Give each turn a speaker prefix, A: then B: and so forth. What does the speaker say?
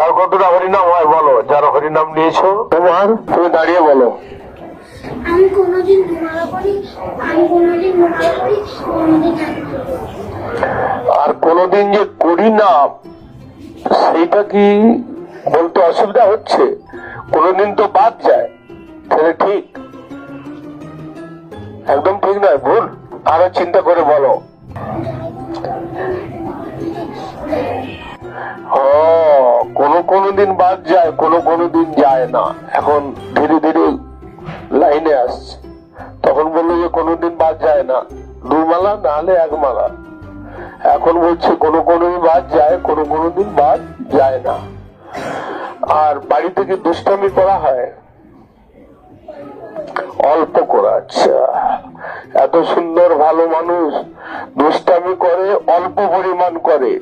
A: আর কতটা হরিনাম হয় বলো, যারা হরিনাম নিয়েছো। তোমার, তুমি দাঁড়িয়ে বলো।
B: আমি কোনোদিন ঘুমানো করি, আমি কোনোদিন ঘুমানো করি, কোনোদিন
A: আর কোনোদিন যে করি না সেইটা কি বলতে অসুবিধা হচ্ছে? কোনোদিন তো বাদ যায়, তাহলে ঠিক? একদম ঠিক নয়, ভুল। আরো চিন্তা করে বলো। কোনো দিন বাদ যায়, কোনো দিন যায় না। এখন ধীরে ধীরে লাইনে আসছে। তখন বললো যে কোনোদিন বাদ যায় না, 2 মালা না হলে 1 মালা। এখন বলছে কোনো দিন বাদ যায়, কোনো দিন বাদ যায় না। আর বাড়ি থেকে দুষ্টামি করা হয় অল্প করা। আচ্ছা, এত সুন্দর ভালো মানুষ দুষ্টামি করে অল্প পরিমাণ করে।